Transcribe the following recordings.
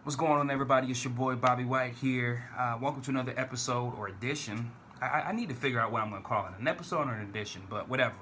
What's going on, everybody? It's your boy Bobby White here. Welcome to another episode or edition. I need to figure out what I'm going to call it, an episode or an edition, but whatever.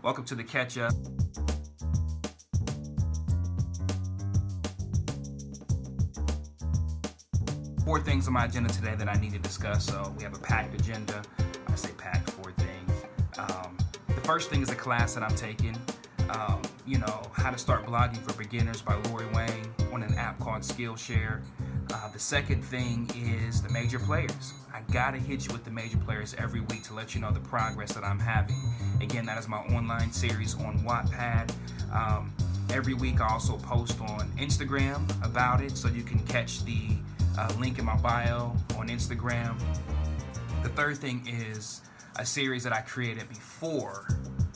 Welcome to the catch up. Four things on my agenda today that I need to discuss. So we have a packed agenda. I say packed, four things. The first thing is a class that I'm taking. How to Start Blogging for Beginners by Lori Wayne on an app called Skillshare. The second thing is the major players. I gotta hit you with the major players every week to let you know the progress that I'm having. Again, that is my online series on Wattpad. Every week I also post on Instagram about it, so you can catch the link in my bio on Instagram. The third thing is a series that I created before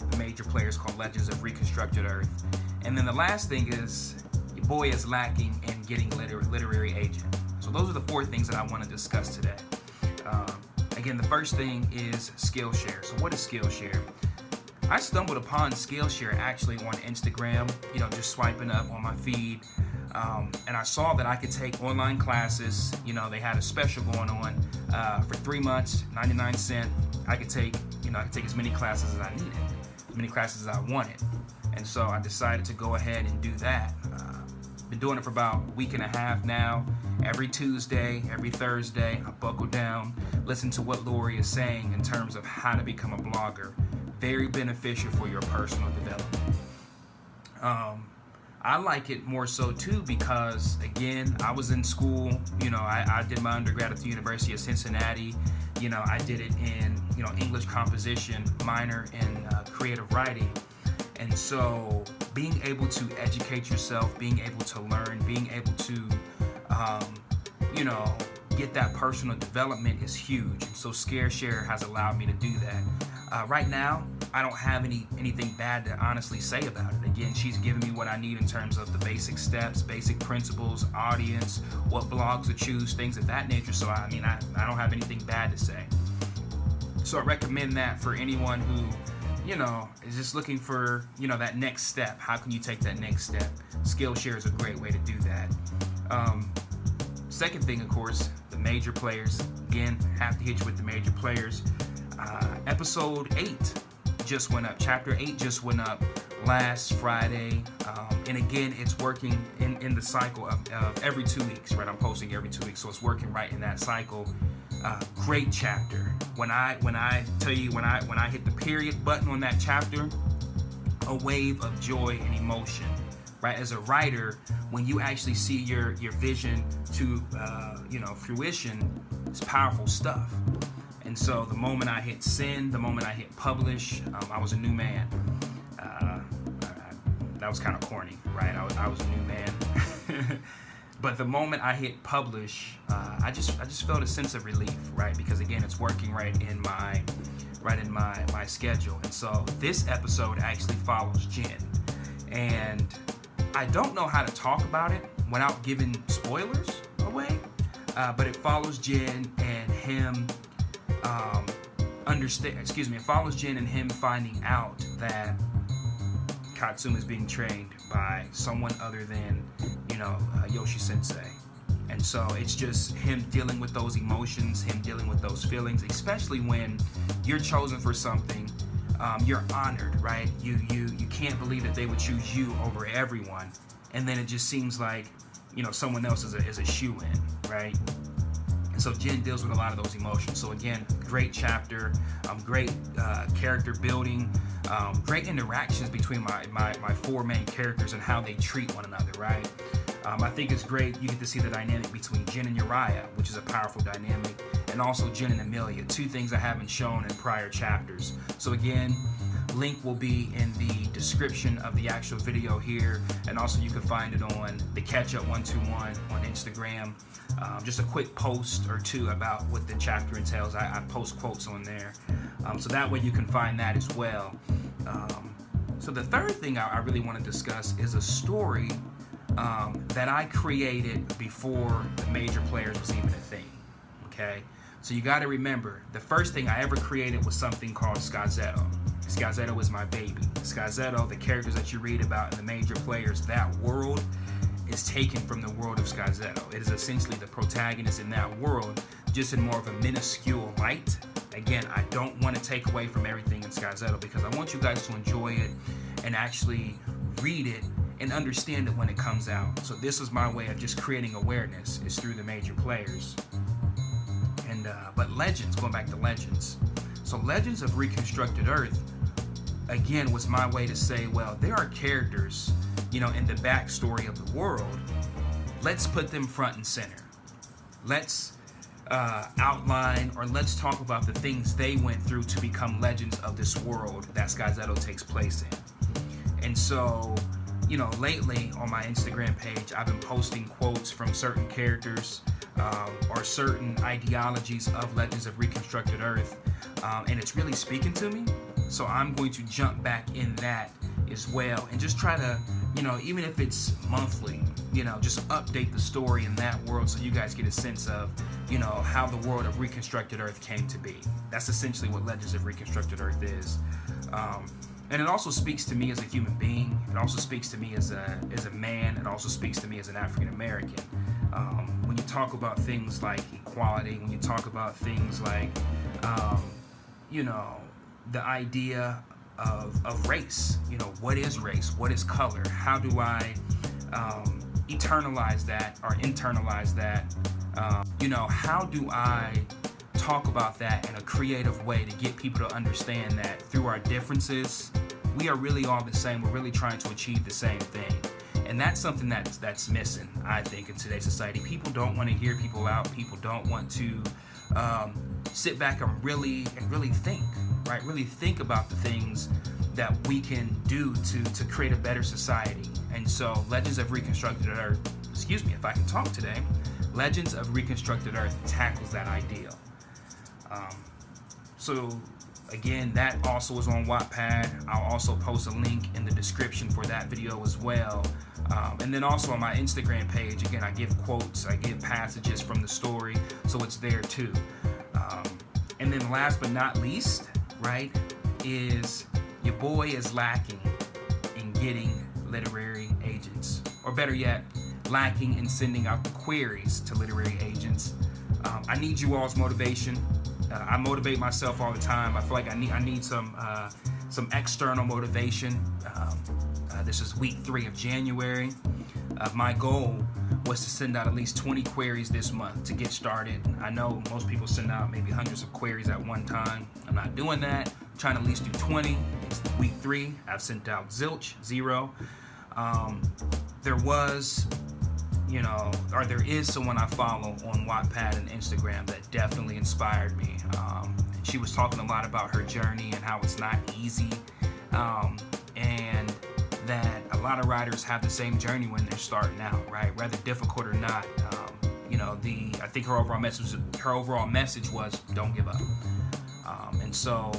the major players called Legends of Reconstructed Earth. And then the last thing is your boy is lacking in getting literary agent. So those are the four things that I want to discuss today. Again, the first thing is Skillshare. So what is Skillshare? I stumbled upon Skillshare actually on Instagram, just swiping up on my feed. And I saw that I could take online classes. They had a special going on for 3 months, 99 cents. I could take as many classes as I needed, as many classes as I wanted. And so I decided to go ahead and do that. Been doing it for about a week and a half now. Every Tuesday, every Thursday, I buckle down, listen to what Lori is saying in terms of how to become a blogger. Very beneficial for your personal development. I like it more so too because, again, I was in school. I did my undergrad at the University of Cincinnati. I did it in English composition, minor in creative writing. And so being able to educate yourself, being able to learn, being able to get that personal development is huge. And so Skillshare has allowed me to do that. Right now, I don't have anything bad to honestly say about it. Again, she's giving me what I need in terms of the basic steps, basic principles, audience, what blogs to choose, things of that nature. So I don't have anything bad to say. So I recommend that for anyone who is just looking for, that next step. How can you take that next step? Skillshare is a great way to do that. Second thing, of course, the major players. Again, have to hit you with the major players. Episode 8 just went up. Chapter 8 just went up last Friday. And again, it's working in the cycle of every 2 weeks, right? I'm posting every 2 weeks, so it's working right in that cycle. Great chapter. When I hit the period button on that chapter, a wave of joy and emotion, right? As a writer, when you actually see your vision to fruition, it's powerful stuff. And so the moment I hit send, the moment I hit publish, I was a new man. That was kind of corny, right? I was a new man. But the moment I hit publish, I just felt a sense of relief, right? Because again, it's working right in my schedule. And so this episode actually follows Jen, and I don't know how to talk about it without giving spoilers away. But it follows Jen and him. It follows Jen and him finding out that Katsuma is being trained by someone other than, Yoshi Sensei. And so it's just him dealing with those emotions, him dealing with those feelings, especially when you're chosen for something, you're honored, right? You can't believe that they would choose you over everyone. And then it just seems like, someone else is a shoe-in, right? And so Jen deals with a lot of those emotions. So again, great chapter, great character building, great interactions between my four main characters and how they treat one another, right? I think it's great. You get to see the dynamic between Jen and Uriah, which is a powerful dynamic, and also Jen and Amelia, two things I haven't shown in prior chapters. So again, link will be in the description of the actual video here, and also you can find it on the Catch Up 121 on Instagram. Just a quick post or two about what the chapter entails. I post quotes on there, so that way you can find that as well. So the third thing I really want to discuss is a story that I created before the major players was even a thing. Okay, so you got to remember, the first thing I ever created was something called Scazzetto. Scazzetto is my baby. Scazzetto, the characters that you read about in the major players, that world is taken from the world of Skyzetto. It is essentially the protagonist in that world, just in more of a minuscule light. Again, I don't want to take away from everything in Skyzetto because I want you guys to enjoy it and actually read it and understand it when it comes out. So this is my way of just creating awareness, is through the major players. And but Legends, going back to Legends. So Legends of Reconstructed Earth, again, was my way to say, well, there are characters, in the backstory of the world. Let's put them front and center. Let's outline, or let's talk about the things they went through to become legends of this world that Skyzetto takes place in. And so, lately on my Instagram page, I've been posting quotes from certain characters or certain ideologies of Legends of Reconstructed Earth, and it's really speaking to me. So I'm going to jump back in that as well and just try to, even if it's monthly, just update the story in that world so you guys get a sense of, how the world of Reconstructed Earth came to be. That's essentially what Legends of Reconstructed Earth is. And it also speaks to me as a human being. It also speaks to me as a man. It also speaks to me as an African American. When you talk about things like equality, when you talk about things like, the idea of race, what is race? What is color? How do I eternalize that or internalize that? How do I talk about that in a creative way to get people to understand that through our differences, we are really all the same. We're really trying to achieve the same thing. And that's something that's missing, I think, in today's society. People don't want to hear people out. People don't want to sit back and really think, right? Really think about the things that we can do to create a better society. And so Legends of Reconstructed Earth, excuse me if I can talk today, Legends of Reconstructed Earth tackles that ideal. So again, that also is on Wattpad. I'll also post a link in the description for that video as well. And then also on my Instagram page, again, I give quotes, I give passages from the story, so it's there too. And then last but not least, right, is your boy is lacking in getting literary agents, or better yet, lacking in sending out the queries to literary agents. I need you all's motivation. I motivate myself all the time. I feel like I need some external motivation. This is week 3 of January. My goal was to send out at least 20 queries this month to get started. I know most people send out maybe hundreds of queries at one time. I'm not doing that. I'm trying to at least do 20. It's week 3. I've sent out zilch, 0. There was, there is someone I follow on Wattpad and Instagram that definitely inspired me. She was talking a lot about her journey and how it's not easy, and that a lot of writers have the same journey when they're starting out, right? Whether difficult or not. I think her overall message was don't give up. And so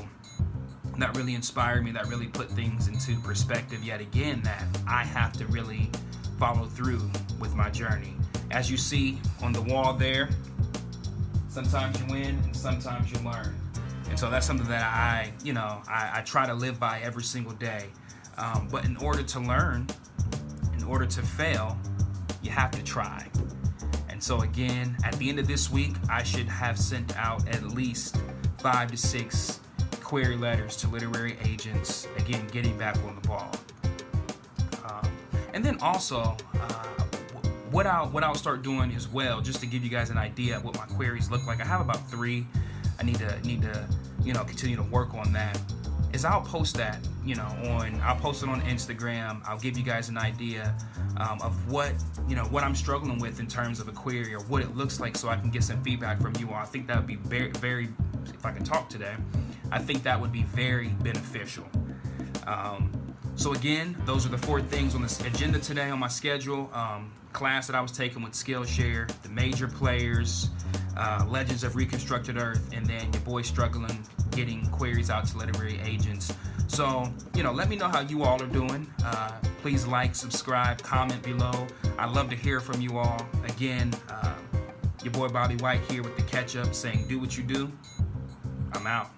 that really inspired me. That really put things into perspective yet again, that I have to really follow through with my journey. As you see on the wall there, sometimes you win and sometimes you learn. And so that's something that I try to live by every single day. But in order to learn, in order to fail, you have to try. And so again, at the end of this week, I should have sent out at least 5 to 6 query letters to literary agents, again, getting back on the ball. And then also, what I'll start doing as well, just to give you guys an idea of what my queries look like. I have about 3. I need to continue to work on that. Is I'll post that, I'll post it on Instagram. I'll give you guys an idea of what I'm struggling with in terms of a query, or what it looks like, so I can get some feedback from you all. I think that would be very, very, if I can talk today, I think that would be very beneficial. So again, those are the 4 things on this agenda today on my schedule. Class that I was taking with Skillshare, the major players, Legends of Reconstructed Earth, and then your boy struggling getting queries out to literary agents. So, let me know how you all are doing. Please like, subscribe, comment below. I'd love to hear from you all. Again, your boy Bobby White here with the catch up, saying do what you do. I'm out.